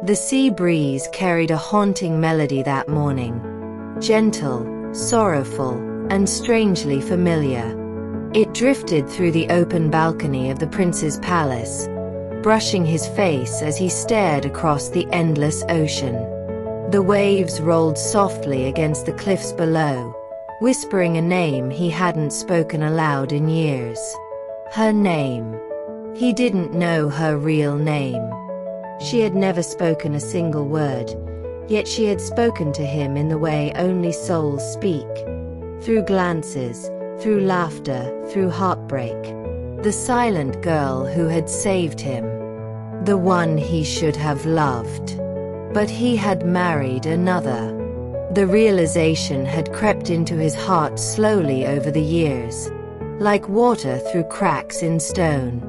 The sea breeze carried a haunting melody that morning, gentle, sorrowful, and strangely familiar. It drifted through the open balcony of the prince's palace, brushing his face as he stared across the endless ocean. The waves rolled softly against the cliffs below, whispering a name he hadn't spoken aloud in years. Her name. He didn't know her real name. She had never spoken a single word, yet she had spoken to him in the way only souls speak. Through glances, through laughter, through heartbreak. The silent girl who had saved him. The one he should have loved. But he had married another. The realization had crept into his heart slowly over the years, like water through cracks in stone.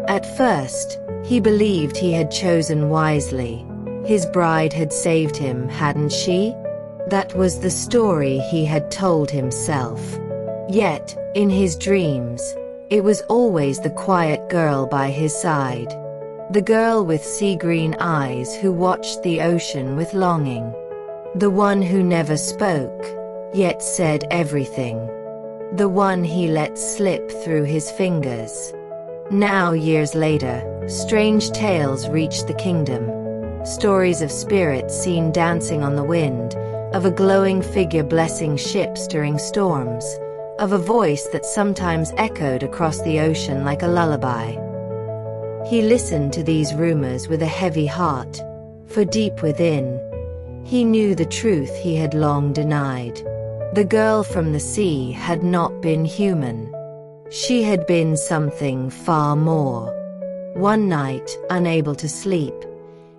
At first, he believed he had chosen wisely. His bride had saved him, hadn't she? That was the story he had told himself. Yet, in his dreams, it was always the quiet girl by his side. The girl with sea-green eyes who watched the ocean with longing. The one who never spoke, yet said everything. The one he let slip through his fingers. Now, years later, strange tales reached the kingdom. Stories of spirits seen dancing on the wind, of a glowing figure blessing ships during storms, of a voice that sometimes echoed across the ocean like a lullaby. He listened to these rumors with a heavy heart, for deep within, he knew the truth he had long denied. The girl from the sea had not been human. She had been something far more. One night, unable to sleep,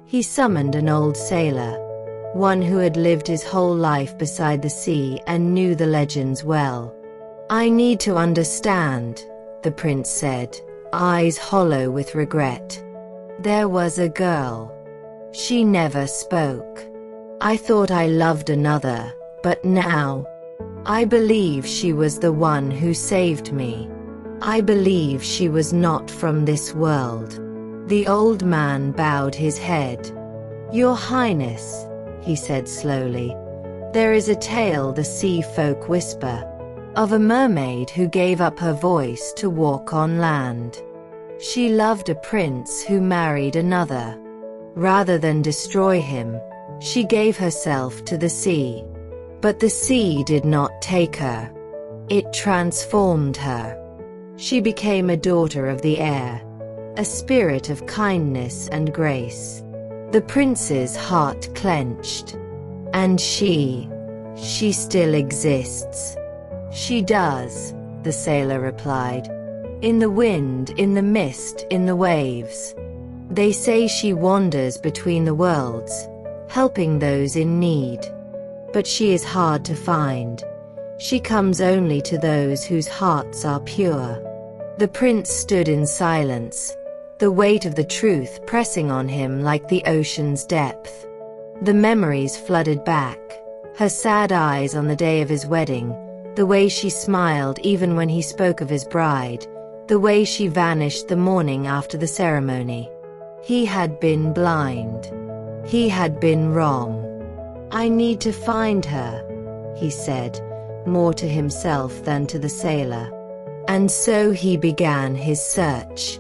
he summoned an old sailor, one who had lived his whole life beside the sea and knew the legends well. "I need to understand," the prince said, eyes hollow with regret. "There was a girl. She never spoke. I thought I loved another, but now, I believe she was the one who saved me. I believe she was not from this world." The old man bowed his head. "Your Highness," he said slowly, "there is a tale the sea folk whisper, of a mermaid who gave up her voice to walk on land. She loved a prince who married another. Rather than destroy him, she gave herself to the sea. But the sea did not take her. It transformed her. She became a daughter of the air, a spirit of kindness and grace." The prince's heart clenched. "And she still exists." "She does," the sailor replied. "In the wind, in the mist, in the waves. They say she wanders between the worlds, helping those in need. But she is hard to find. She comes only to those whose hearts are pure." The prince stood in silence, the weight of the truth pressing on him like the ocean's depth. The memories flooded back, her sad eyes on the day of his wedding, the way she smiled even when he spoke of his bride, the way she vanished the morning after the ceremony. He had been blind. He had been wrong. "I need to find her," he said, more to himself than to the sailor. And so he began his search.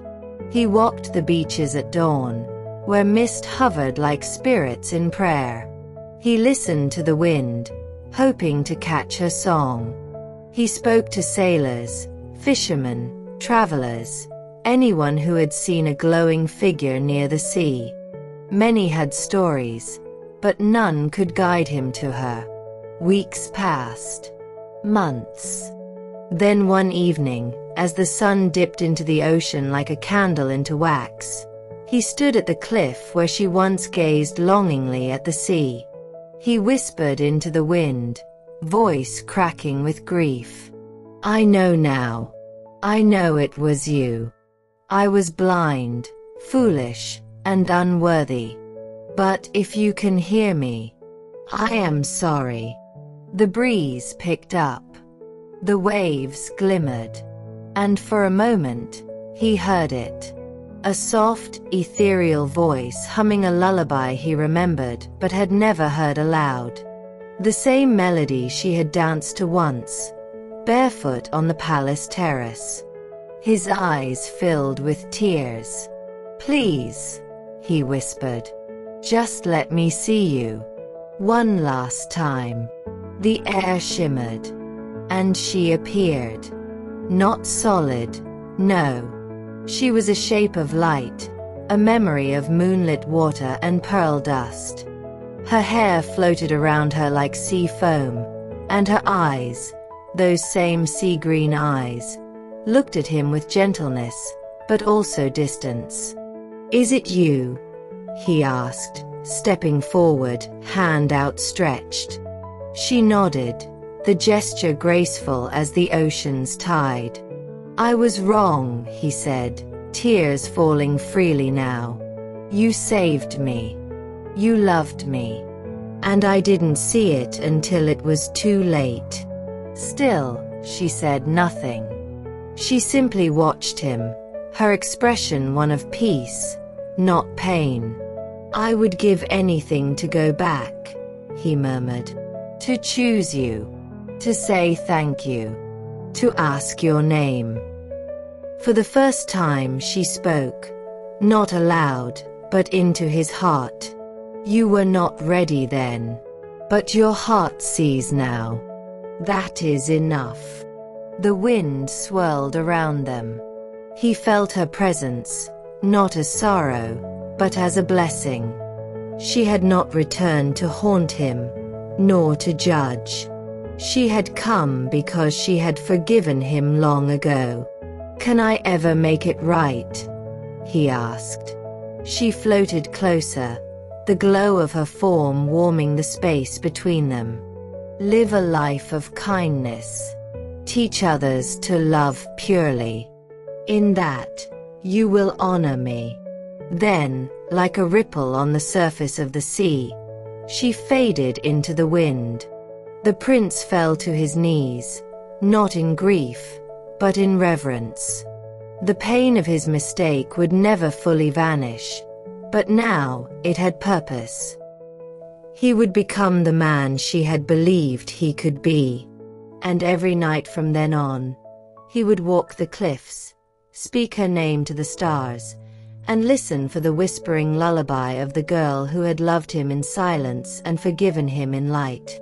He walked the beaches at dawn, where mist hovered like spirits in prayer. He listened to the wind, hoping to catch her song. He spoke to sailors, fishermen, travelers, anyone who had seen a glowing figure near the sea. Many had stories, but none could guide him to her. Weeks passed. Months. Then one evening, as the sun dipped into the ocean like a candle into wax, he stood at the cliff where she once gazed longingly at the sea. He whispered into the wind, voice cracking with grief. "I know now. I know it was you. I was blind, foolish, and unworthy. But if you can hear me, I am sorry." The breeze picked up. The waves glimmered. And for a moment, he heard it. A soft, ethereal voice humming a lullaby he remembered but had never heard aloud. The same melody she had danced to once, barefoot on the palace terrace. His eyes filled with tears. "Please," he whispered. "Just let me see you. One last time." The air shimmered, and she appeared. Not solid, no. She was a shape of light, a memory of moonlit water and pearl dust. Her hair floated around her like sea foam, and her eyes, those same sea-green eyes, looked at him with gentleness, but also distance. "Is it you?" he asked, stepping forward, hand outstretched. She nodded, the gesture graceful as the ocean's tide. "I was wrong," he said, tears falling freely now. "You saved me. You loved me. And I didn't see it until it was too late." Still, she said nothing. She simply watched him, her expression one of peace, not pain. "I would give anything to go back," he murmured. "To choose you. To say thank you. To ask your name." For the first time she spoke, not aloud, but into his heart. "You were not ready then. But your heart sees now. That is enough." The wind swirled around them. He felt her presence, not as sorrow, but as a blessing. She had not returned to haunt him, nor to judge. She had come because she had forgiven him long ago. "Can I ever make it right?" he asked. She floated closer, the glow of her form warming the space between them. "Live a life of kindness. Teach others to love purely. In that, you will honor me." Then, like a ripple on the surface of the sea, she faded into the wind. The prince fell to his knees, not in grief, but in reverence. The pain of his mistake would never fully vanish, but now it had purpose. He would become the man she had believed he could be. And every night from then on, he would walk the cliffs, speak her name to the stars, and listen for the whispering lullaby of the girl who had loved him in silence and forgiven him in light.